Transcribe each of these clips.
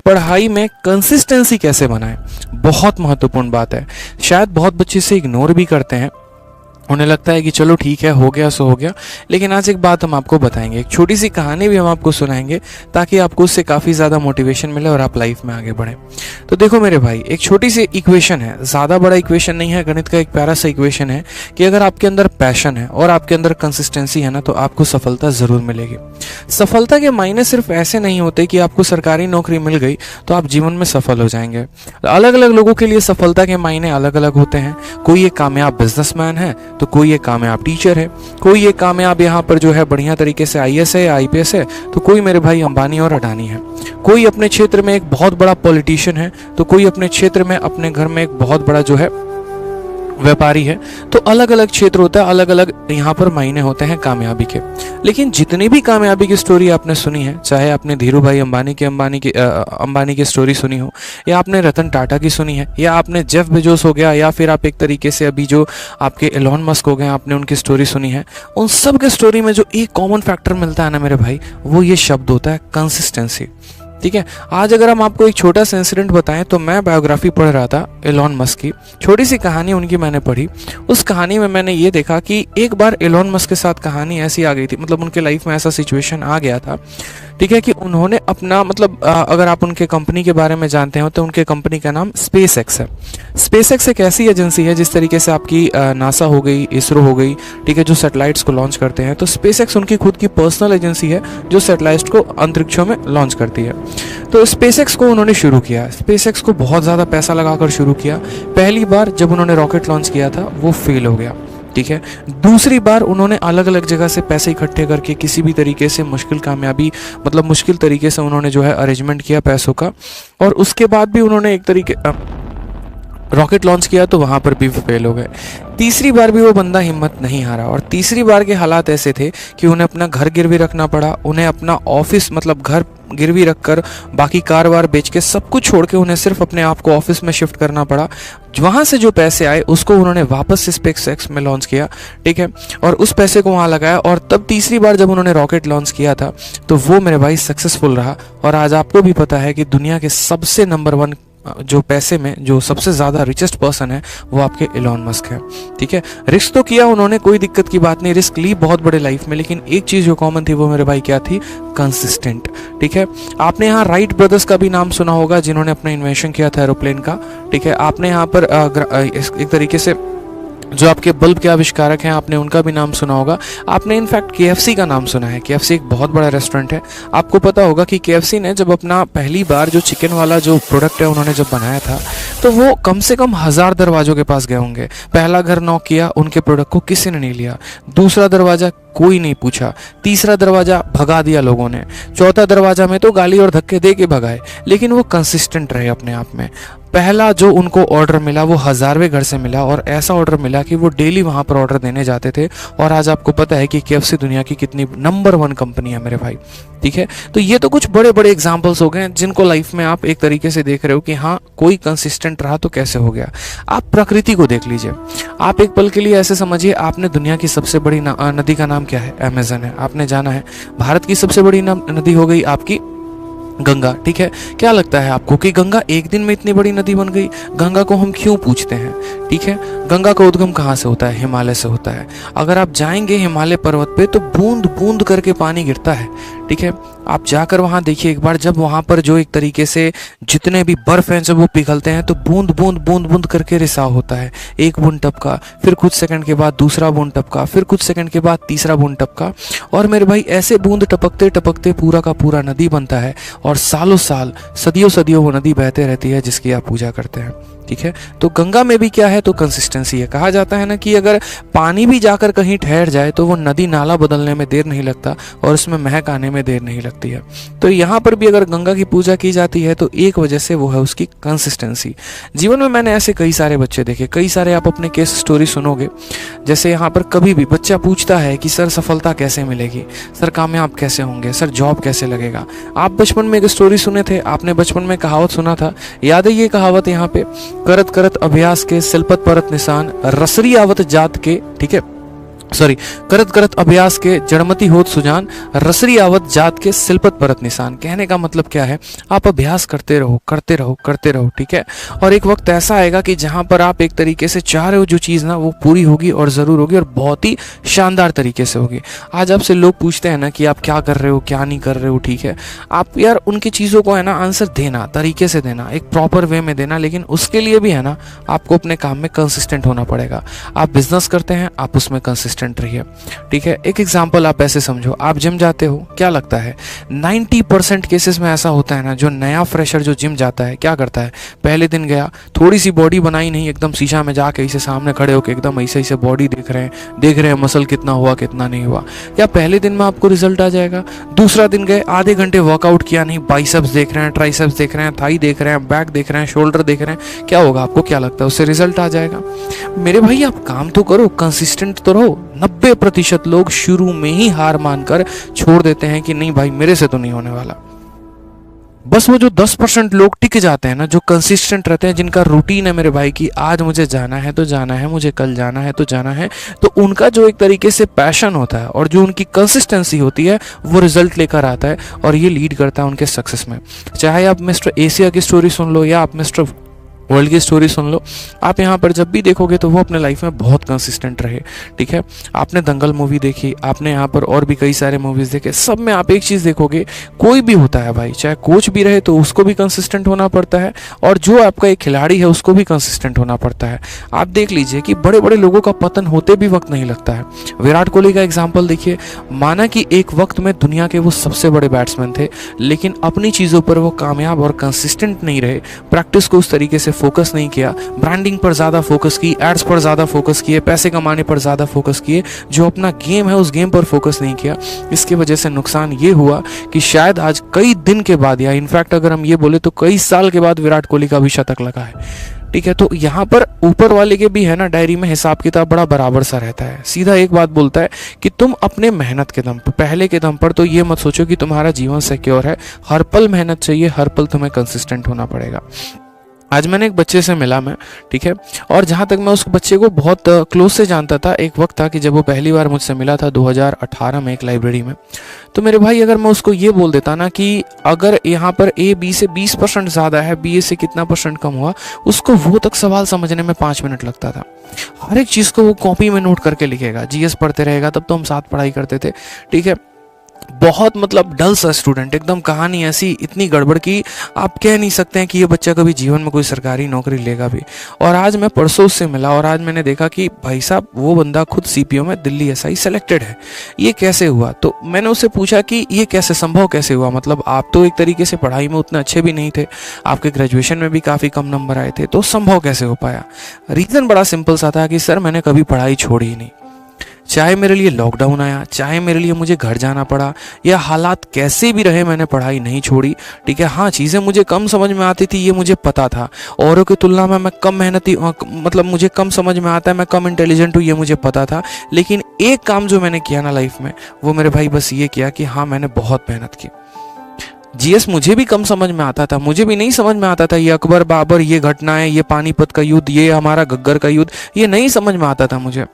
पढ़ाई में कंसिस्टेंसी कैसे बनाएं, बहुत महत्वपूर्ण बात है। शायद बहुत बच्चे से इग्नोर भी करते हैं, उन्हें लगता है कि चलो ठीक है, हो गया सो हो गया। लेकिन आज एक बात हम आपको बताएंगे, एक छोटी सी कहानी भी हम आपको सुनाएंगे ताकि आपको उससे काफ़ी ज़्यादा मोटिवेशन मिले और आप लाइफ में आगे बढ़ें। तो देखो मेरे भाई, एक छोटी सी इक्वेशन है, ज़्यादा बड़ा इक्वेशन नहीं है, गणित का एक प्यारा सा इक्वेशन है कि अगर आपके अंदर पैशन है और आपके अंदर कंसिस्टेंसी है ना, तो आपको सफलता ज़रूर मिलेगी। सफलता के मायने सिर्फ ऐसे नहीं होते कि आपको सरकारी नौकरी मिल गई तो आप जीवन में सफल हो जाएंगे। अलग अलग लोगों के लिए सफलता के मायने अलग अलग होते हैं। कोई एक कामयाब बिजनेसमैन है तो कोई एक कामयाब टीचर है, कोई एक कामयाब यहाँ पर जो है बढ़िया तरीके से आईएएस है या आईपीएस है, तो कोई मेरे भाई अंबानी और अडानी है। कोई अपने क्षेत्र में एक बहुत बड़ा पॉलिटिशियन है तो कोई अपने क्षेत्र में अपने घर में एक बहुत बड़ा जो है व्यापारी है। तो अलग अलग क्षेत्र होता है, अलग अलग यहाँ पर मायने होते हैं कामयाबी के। लेकिन जितनी भी कामयाबी की स्टोरी आपने सुनी है, चाहे आपने धीरू भाई अंबानी की स्टोरी सुनी हो, या आपने रतन टाटा की सुनी है, या आपने जेफ बेजोस हो गया, या फिर आप एक तरीके से अभी जो आपके एलोन मस्क हो गए आपने उनकी स्टोरी सुनी है, उन सब के स्टोरी में जो एक कॉमन फैक्टर मिलता है ना मेरे भाई, वो ये शब्द होता है कंसिस्टेंसी। ठीक है, आज अगर हम आपको एक छोटा सा इंसिडेंट बताएं, तो मैं बायोग्राफी पढ़ रहा था एलोन मस्क की, छोटी सी कहानी उनकी मैंने पढ़ी। उस कहानी में मैंने ये देखा कि एक बार एलोन मस्क के साथ कहानी ऐसी आ गई थी, मतलब उनके लाइफ में ऐसा सिचुएशन आ गया था, ठीक है, कि उन्होंने अपना मतलब अगर आप उनके कंपनी के बारे में जानते हो तो उनके कंपनी का नाम स्पेस एक्स है। स्पेस एक्स एक ऐसी एजेंसी है जिस तरीके से आपकी नासा हो गई, इसरो हो गई, ठीक है, जो सैटेलाइट्स को लॉन्च करते हैं, तो स्पेस एक्स उनकी खुद की पर्सनल एजेंसी है जो सैटेलाइट्स को अंतरिक्षों में लॉन्च करती है। तो स्पेस एक्स को उन्होंने शुरू किया, स्पेस एक्स को बहुत ज़्यादा पैसा लगाकर शुरू किया। पहली बार जब उन्होंने रॉकेट लॉन्च किया था वो फेल हो गया, ठीक है। दूसरी बार उन्होंने अलग अलग जगह से पैसे इकट्ठे करके किसी भी तरीके से मुश्किल तरीके से उन्होंने जो है अरेंजमेंट किया पैसों का, और उसके बाद भी उन्होंने एक तरीके रॉकेट लॉन्च किया तो वहाँ पर भी फेल हो गए। तीसरी बार भी वो बंदा हिम्मत नहीं हारा, और तीसरी बार के हालात ऐसे थे कि उन्हें अपना घर गिरवी रखना पड़ा, उन्हें अपना ऑफिस मतलब घर गिरवी रखकर बाकी कार वार बेच के सब कुछ छोड़ के उन्हें सिर्फ अपने आप को ऑफिस में शिफ्ट करना पड़ा। वहाँ से जो पैसे आए उसको उन्होंने वापस से स्पेस एक्स में लॉन्च किया, ठीक है, और उस पैसे को वहाँ लगाया, और तब तीसरी बार जब उन्होंने रॉकेट लॉन्च किया था तो वो मेरे भाई सक्सेसफुल रहा। और आज आपको भी पता है कि दुनिया के सबसे नंबर 1 जो पैसे में जो सबसे ज़्यादा रिचेस्ट पर्सन है वो आपके एलोन मस्क है, ठीक है। रिस्क तो किया उन्होंने, कोई दिक्कत की बात नहीं, रिस्क ली बहुत बड़े लाइफ में, लेकिन एक चीज़ जो कॉमन थी वो मेरे भाई क्या थी, कंसिस्टेंट, ठीक है। आपने यहाँ राइट ब्रदर्स का भी नाम सुना होगा जिन्होंने अपना इन्वेंशन किया था एरोप्लेन का, ठीक है। आपने यहाँ पर एक तरीके से जो आपके बल्ब के आविष्कारक हैं आपने उनका भी नाम सुना होगा। आपने इनफैक्ट केएफसी का नाम सुना है, केएफसी एक बहुत बड़ा रेस्टोरेंट है। आपको पता होगा कि केएफसी ने जब अपना पहली बार जो चिकन वाला जो प्रोडक्ट है उन्होंने जब बनाया था तो वो कम से कम 1000 दरवाजों के पास गए होंगे। पहला घर नॉक किया, उनके प्रोडक्ट को किसी ने नहीं लिया। दूसरा दरवाजा कोई नहीं पूछा, तीसरा दरवाजा भगा दिया लोगों ने, चौथा दरवाजा में तो गाली और धक्के दे के भगाए, लेकिन वो कंसिस्टेंट रहे अपने आप में। पहला जो उनको ऑर्डर मिला वो 1000वें घर से मिला, और ऐसा ऑर्डर मिला कि वो डेली वहाँ पर ऑर्डर देने जाते थे। और आज आपको पता है कि केएफसी दुनिया की कितनी नंबर 1 कंपनी है मेरे भाई, ठीक है। तो ये तो कुछ बड़े बड़े एग्जाम्पल्स हो गए जिनको लाइफ में आप एक तरीके से देख रहे हो कि हाँ कोई कंसिस्टेंट रहा तो कैसे हो गया। आप प्रकृति को देख लीजिए, आप एक पल के लिए ऐसे समझिए, आपने दुनिया की सबसे बड़ी नदी का नाम क्या है, अमेज़न है, आपने जाना है। भारत की सबसे बड़ी नदी हो गई आपकी गंगा, ठीक है। क्या लगता है आपको कि गंगा एक दिन में इतनी बड़ी नदी बन गई? गंगा को हम क्यों पूछते हैं, ठीक है। गंगा का उद्गम कहाँ से होता है? हिमालय से होता है। अगर आप जाएंगे हिमालय पर्वत पे तो बूंद बूंद करके पानी गिरता है, ठीक है। आप जाकर वहाँ देखिए एक बार, जब वहाँ पर जो एक तरीके से जितने भी बर्फ हैं जब वो पिघलते हैं तो बूंद बूंद बूंद बूंद करके रिसाव होता है। एक बूंद टपका, फिर कुछ सेकंड के बाद दूसरा बूंद टपका, फिर कुछ सेकंड के बाद तीसरा बूंद टपका, और मेरे भाई ऐसे बूंद टपकते टपकते पूरा का पूरा नदी बनता है, और सालों साल सदियों सदियों वो नदी बहते रहती है जिसकी आप पूजा करते हैं, ठीक है। तो गंगा में भी क्या है, तो कंसिस्टेंसी है। कहा जाता है ना कि अगर पानी भी जाकर कहीं ठहर जाए तो वो नदी नाला बदलने में देर नहीं लगता और उसमें महक आने में देर नहीं लगती है। तो यहाँ पर भी अगर गंगा की पूजा की जाती है तो एक वजह से वो है उसकी कंसिस्टेंसी। जीवन में मैंने ऐसे कई सारे बच्चे देखे, कई सारे आप अपने केस स्टोरी सुनोगे। जैसे यहाँ पर कभी भी बच्चा पूछता है कि सर सफलता कैसे मिलेगी, सर कामयाब कैसे होंगे, सर जॉब कैसे लगेगा। आप बचपन में एक स्टोरी सुने थे, आपने बचपन में कहावत सुना था, याद है ये कहावत यहाँ पे, करत करत अभ्यास के सिलपत परत निशान, रसरी आवत जात के, ठीक है। सॉरी, करत करत अभ्यास के जड़मती होत सुजान, रसरी आवत जात के सिलपत परत निशान। कहने का मतलब क्या है, आप अभ्यास करते रहो करते रहो करते रहो, ठीक है। और एक वक्त ऐसा आएगा कि जहां पर आप एक तरीके से चाह रहे हो जो चीज़ ना, वो पूरी होगी और ज़रूर होगी, और बहुत ही शानदार तरीके से होगी। आज आपसे लोग पूछते हैं ना कि आप क्या कर रहे हो, क्या नहीं कर रहे हो, ठीक है। आप यार उनकी चीज़ों को है ना आंसर देना, तरीके से देना, एक प्रॉपर वे में देना, लेकिन उसके लिए भी है ना आपको अपने काम में कंसिस्टेंट होना पड़ेगा। आप बिजनेस करते हैं, आप उसमें कंसिस्टेंट रहिए, ठीक है। एक एग्जांपल आप ऐसे समझो, आप जिम जाते हो, क्या लगता है 90% केसेस में ऐसा होता है ना, जो नया फ्रेशर जो जिम जाता है क्या करता है, पहले दिन गया, थोड़ी सी बॉडी बनाई नहीं, एकदम शीशा में जाके इसे सामने खड़े होकर एकदम ऐसे ऐसे बॉडी देख रहे हैं मसल कितना हुआ कितना नहीं हुआ। क्या पहले दिन में आपको रिजल्ट आ जाएगा? दूसरा दिन गए, आधे घंटे वर्कआउट किया नहीं, बाइसेप्स देख रहे हैं, ट्राइसेप्स देख रहे हैं, थाई देख रहे हैं, बैक देख रहे हैं, शोल्डर देख रहे हैं, क्या होगा? आपको क्या लगता है उससे रिजल्ट आ जाएगा? मेरे भाई आप काम तो करो, कंसिस्टेंट तो रहो। 90% लोग शुरू में ही हार मानकर छोड़ देते हैं कि नहीं भाई मेरे से तो नहीं होने वाला। बस वो जो 10% लोग टिक जाते हैं ना, जो कंसिस्टेंट रहते हैं, जिनका रूटीन है मेरे भाई की आज मुझे जाना है तो जाना है, मुझे कल जाना है तो जाना है, तो उनका जो एक तरीके से पैशन होता है और जो उनकी कंसिस्टेंसी होती है वो रिजल्ट लेकर आता है और ये लीड करता है उनके सक्सेस में। चाहे आप मिस्टर एशिया की स्टोरी सुन लो या आप मिस्टर वर्ल्ड की स्टोरी सुन लो, आप यहाँ पर जब भी देखोगे तो वो अपने लाइफ में बहुत कंसिस्टेंट रहे, ठीक है। आपने दंगल मूवी देखी, आपने यहाँ पर और भी कई सारे मूवीज देखे, सब में आप एक चीज़ देखोगे, कोई भी होता है भाई, चाहे कोच भी रहे तो उसको भी कंसिस्टेंट होना पड़ता है, और जो आपका एक खिलाड़ी है उसको भी कंसिस्टेंट होना पड़ता है। आप देख लीजिए कि बड़े बड़े लोगों का पतन होते भी वक्त नहीं लगता है। विराट कोहली का एग्जाम्पल देखिए, माना कि एक वक्त में दुनिया के वो सबसे बड़े बैट्समैन थे, लेकिन अपनी चीज़ों पर वो कामयाब और कंसिस्टेंट नहीं रहे, प्रैक्टिस को उस तरीके से फोकस नहीं किया, ब्रांडिंग पर ज़्यादा फोकस की, एड्स पर ज़्यादा फोकस किए, पैसे कमाने पर ज़्यादा फोकस किए, जो अपना गेम है उस गेम पर फोकस नहीं किया। इसकी वजह से नुकसान ये हुआ कि शायद आज कई दिन के बाद, या इनफैक्ट अगर हम ये बोले तो कई साल के बाद विराट कोहली का भी शतक लगा है, ठीक है। तो यहाँ पर ऊपर वाले के भी है ना डायरी में हिसाब किताब बड़ा बराबर सा रहता है। सीधा एक बात बोलता है कि तुम अपने मेहनत के दम पर, पहले के दम पर तो ये मत सोचो कि तुम्हारा जीवन सिक्योर है, हर पल मेहनत चाहिए, हर पल तुम्हें कंसिस्टेंट होना पड़ेगा। आज मैंने एक बच्चे से मिला मैं, ठीक है, और जहाँ तक मैं उस बच्चे को बहुत क्लोज से जानता था, एक वक्त था कि जब वो पहली बार मुझसे मिला था 2018 में एक लाइब्रेरी में। तो मेरे भाई अगर मैं उसको ये बोल देता ना कि अगर यहाँ पर ए बी से 20% ज़्यादा है, बी ए से कितना परसेंट कम हुआ, उसको वो तक सवाल समझने में 5 मिनट लगता था। हर एक चीज़ को वो कॉपी में नोट करके लिखेगा, जीएस पढ़ते रहेगा, तब तो हम साथ पढ़ाई करते थे, ठीक है। बहुत मतलब डल सा स्टूडेंट, एकदम कहानी ऐसी इतनी गड़बड़ की आप कह नहीं सकते हैं कि ये बच्चा कभी जीवन में कोई सरकारी नौकरी लेगा भी। और आज मैं परसों उससे मिला और आज मैंने देखा कि भाई साहब वो बंदा खुद सीपीओ में दिल्ली एसआई सेलेक्टेड है। ये कैसे हुआ? तो मैंने उससे पूछा कि ये कैसे संभव कैसे हुआ, मतलब आप तो एक तरीके से पढ़ाई में उतने अच्छे भी नहीं थे, आपके ग्रेजुएशन में भी काफ़ी कम नंबर आए थे, तो संभव कैसे हो पाया? रीज़न बड़ा सिंपल सा था कि सर मैंने कभी पढ़ाई छोड़ी ही नहीं, चाहे मेरे लिए लॉकडाउन आया, चाहे मेरे लिए मुझे घर जाना पड़ा, या हालात कैसे भी रहे, मैंने पढ़ाई नहीं छोड़ी, ठीक है। हाँ, चीज़ें मुझे कम समझ में आती थी, ये मुझे पता था, औरों की तुलना में मैं कम मेहनती, मतलब मुझे कम समझ में आता है, मैं कम इंटेलिजेंट हूँ, ये मुझे पता था। लेकिन एक काम जो मैंने किया ना लाइफ में, वो मेरे भाई बस ये किया कि हाँ मैंने बहुत मेहनत की। जीएस मुझे भी कम समझ में आता था, मुझे भी नहीं समझ में आता था ये अकबर बाबर, ये घटनाएं, ये पानीपत का युद्ध, ये हमारा घग्गर का युद्ध, ये नहीं समझ में आता था मुझे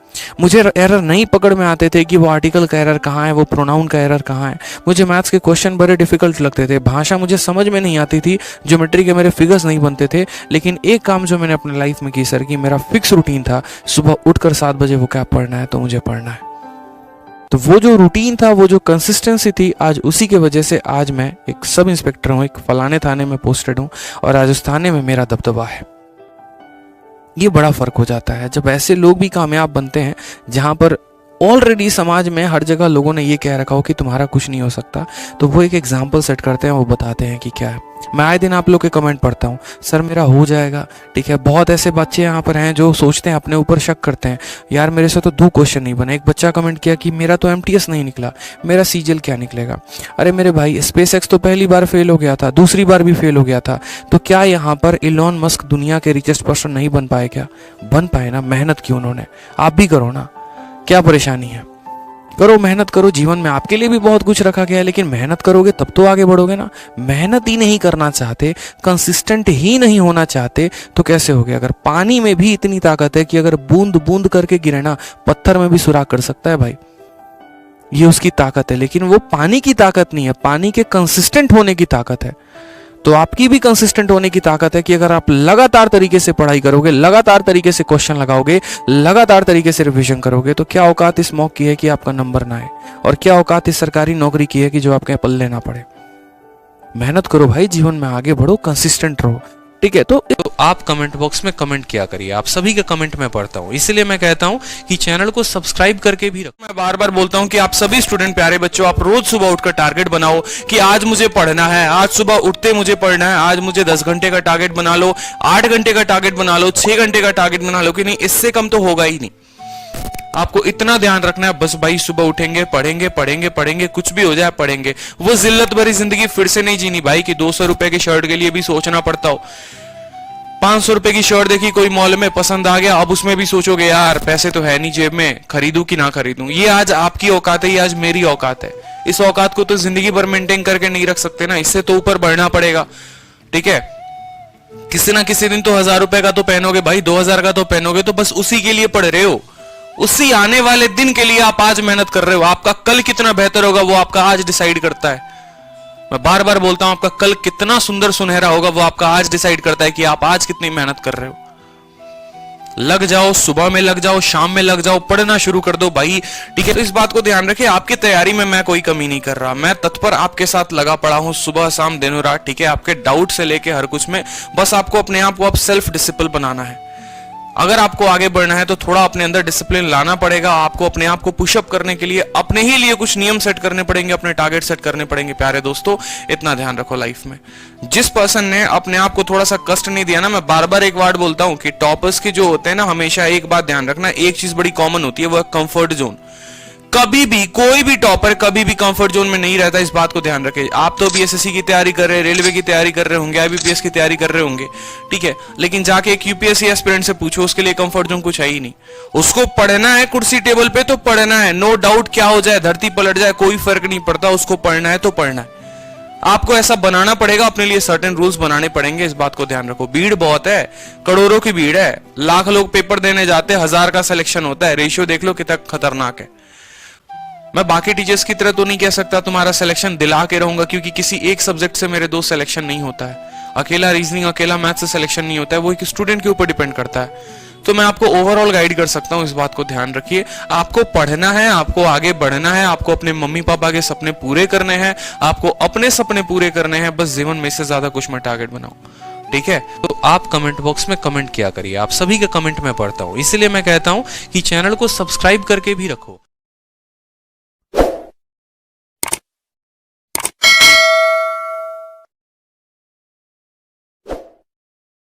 एरर नहीं पकड़ में आते थे कि वो आर्टिकल का एरर कहाँ है, वो प्रोनाउन का एरर कहाँ है। मुझे मैथ्स के क्वेश्चन बड़े डिफिकल्ट लगते थे, भाषा मुझे समझ में नहीं आती थी, ज्योमेट्री के मेरे फिगर्स नहीं बनते थे। लेकिन एक काम जो मैंने अपने लाइफ में की सर, कि मेरा फिक्स रूटीन था, सुबह उठकर 7 बजे वो क्या पढ़ना है तो मुझे पढ़ना है। तो वो जो रूटीन था, वो जो कंसिस्टेंसी थी, आज उसी के वजह से आज मैं एक सब इंस्पेक्टर हूँ, एक फलाने थाने में पोस्टेड हूँ, और आज उस थाने में मेरा दबदबा है। ये बड़ा फर्क हो जाता है जब ऐसे लोग भी कामयाब बनते हैं, जहाँ पर ऑलरेडी समाज में हर जगह लोगों ने ये कह रखा हो कि तुम्हारा कुछ नहीं हो सकता, तो वो एक एग्जाम्पल सेट करते हैं, वो बताते हैं कि क्या है। मैं आए दिन आप लोग के कमेंट पढ़ता हूँ, सर मेरा हो जाएगा, ठीक है। बहुत ऐसे बच्चे यहाँ पर हैं जो सोचते हैं, अपने ऊपर शक करते हैं, यार मेरे से तो 2 क्वेश्चन नहीं बने। एक बच्चा कमेंट किया कि मेरा तो एमटीएस नहीं निकला, मेरा सीजीएल क्या निकलेगा? अरे मेरे भाई, स्पेस एक्स तो पहली बार फेल हो गया था, दूसरी बार भी फेल हो गया था, तो क्या यहाँ पर इलॉन मस्क दुनिया के रिचेस्ट पर्सन नहीं बन पाए? क्या बन पाए ना, मेहनत की उन्होंने, आप भी करो ना, क्या परेशानी है? करो, मेहनत करो। जीवन में आपके लिए भी बहुत कुछ रखा गया है, लेकिन मेहनत करोगे तब तो आगे बढ़ोगे ना। मेहनत ही नहीं करना चाहते, कंसिस्टेंट ही नहीं होना चाहते, तो कैसे होगे? अगर पानी में भी इतनी ताकत है कि अगर बूंद बूंद करके गिरे ना, पत्थर में भी सुराख कर सकता है भाई, ये उसकी ताकत है। लेकिन वो पानी की ताकत नहीं है, पानी के कंसिस्टेंट होने की ताकत है। तो आपकी भी कंसिस्टेंट होने की ताकत है कि अगर आप लगातार तरीके से पढ़ाई करोगे, लगातार तरीके से क्वेश्चन लगाओगे, लगातार तरीके से रिवीजन करोगे, तो क्या औकात इस मॉक की है कि आपका नंबर ना आए, और क्या औकात इस सरकारी नौकरी की है कि जो आपके पल्ले ना पड़े। मेहनत करो भाई, जीवन में आगे बढ़ो, कंसिस्टेंट रहो, ठीक है। तो आप कमेंट बॉक्स में कमेंट किया करिए, आप सभी के कमेंट में पढ़ता हूं, इसलिए मैं कहता हूं कि चैनल को सब्सक्राइब करके भी रखो। मैं बार बार बोलता हूं कि आप सभी स्टूडेंट प्यारे बच्चों, आप रोज सुबह उठकर टारगेट बनाओ कि आज मुझे पढ़ना है, आज सुबह उठते मुझे पढ़ना है, आज मुझे 10 घंटे का टारगेट बना लो, 8 घंटे का टारगेट बना लो, 6 घंटे का टारगेट बना लो, कि नहीं इससे कम तो होगा ही नहीं। आपको इतना ध्यान रखना है बस भाई, सुबह उठेंगे, पढ़ेंगे पढ़ेंगे पढ़ेंगे, कुछ भी हो जाए पढ़ेंगे। वो जिल्लत भरी जिंदगी फिर से नहीं जीनी भाई कि 200 रुपए की शर्ट के लिए भी सोचना पड़ता हो। 500 रुपए की शर्ट देखी कोई मॉल में, पसंद आ गया, अब उसमें भी सोचोगे यार पैसे तो है नहीं जेब में, खरीदूं कि ना खरीदूं। ये आज आपकी औकात है, ये आज मेरी औकात है। इस औकात को तो जिंदगी भर मेंटेन करके नहीं रख सकते ना, इससे तो ऊपर बढ़ना पड़ेगा, ठीक है। किसी ना किसी दिन तो 1000 रुपए का तो पहनोगे भाई, 2000 का तो पहनोगे, तो बस उसी के लिए पढ़ रहे हो, उसी आने वाले दिन के लिए आप आज मेहनत कर रहे हो। आपका कल कितना बेहतर होगा वो आपका आज डिसाइड करता है। मैं बार बार बोलता हूं, आपका कल कितना सुंदर सुनहरा होगा वो आपका आज डिसाइड करता है कि आप आज कितनी मेहनत कर रहे हो। लग जाओ, सुबह में लग जाओ, शाम में लग जाओ, पढ़ना शुरू कर दो भाई, ठीक है। तो इस बात को ध्यान रखिए, आपकी तैयारी में मैं कोई कमी नहीं कर रहा, मैं तत्पर आपके साथ लगा पड़ा हूं, सुबह शाम दिनों रात, ठीक है। आपके डाउट से लेके हर कुछ में, बस आपको अपने आप को सेल्फ डिसिप्लिन बनाना है। अगर आपको आगे बढ़ना है तो थोड़ा अपने अंदर डिसिप्लिन लाना पड़ेगा। आपको अपने आप को पुशअप करने के लिए अपने ही लिए कुछ नियम सेट करने पड़ेंगे, अपने टारगेट सेट करने पड़ेंगे। प्यारे दोस्तों, इतना ध्यान रखो लाइफ में। जिस पर्सन ने अपने आप को थोड़ा सा कष्ट नहीं दिया ना, मैं बार बार एक वर्ड बोलता हूं कि टॉपर्स के जो होते हैं ना, हमेशा एक बात ध्यान रखना, एक चीज बड़ी कॉमन होती है, वो है कंफर्ट जोन। कभी भी कोई भी टॉपर कभी भी कंफर्ट जोन में नहीं रहता, इस बात को ध्यान रखें। आप तो बीएसएससी की तैयारी कर रहे हैं, रेलवे की तैयारी कर रहे होंगे, आईबीपीएस की तैयारी कर रहे होंगे, ठीक है। लेकिन जाके एक यूपीएससी एस्पिरेंट से पूछो, उसके लिए कंफर्ट जोन कुछ है ही नहीं। उसको पढ़ना है कुर्सी टेबल पे तो पढ़ना है, नो डाउट, क्या हो जाए, धरती पलट जाए, कोई फर्क नहीं पड़ता, उसको पढ़ना है तो पढ़ना है। आपको ऐसा बनाना पड़ेगा, अपने लिए सर्टेन रूल्स बनाने पड़ेंगे, इस बात को ध्यान रखो। भीड़ बहुत है, करोड़ों की भीड़ है, लाख लोग पेपर देने जाते हैं, 1000 का सिलेक्शन होता है। रेशियो देख लो कितना खतरनाक है। मैं बाकी टीचर्स की तरह तो नहीं कह सकता तुम्हारा सिलेक्शन दिला के रहूंगा, क्योंकि किसी एक सब्जेक्ट से मेरे 2 सिलेक्शन नहीं होता है। अकेला रीजनिंग, अकेला मैथ से सिलेक्शन नहीं होता है, वो एक स्टूडेंट के ऊपर डिपेंड करता है। तो मैं आपको ओवरऑल गाइड कर सकता हूं, इस बात को ध्यान रखिए। आपको पढ़ना है, आपको आगे बढ़ना है, आपको अपने मम्मी पापा के सपने पूरे करने हैं, आपको अपने सपने पूरे करने हैं, बस जीवन में इससे ज्यादा कुछ मैं टारगेट बनाऊं, ठीक है। तो आप कमेंट बॉक्स में कमेंट किया करिए, आप सभी के कमेंट में पढ़ता हूं, इसलिए मैं कहता हूं कि चैनल को सब्सक्राइब करके भी रखो।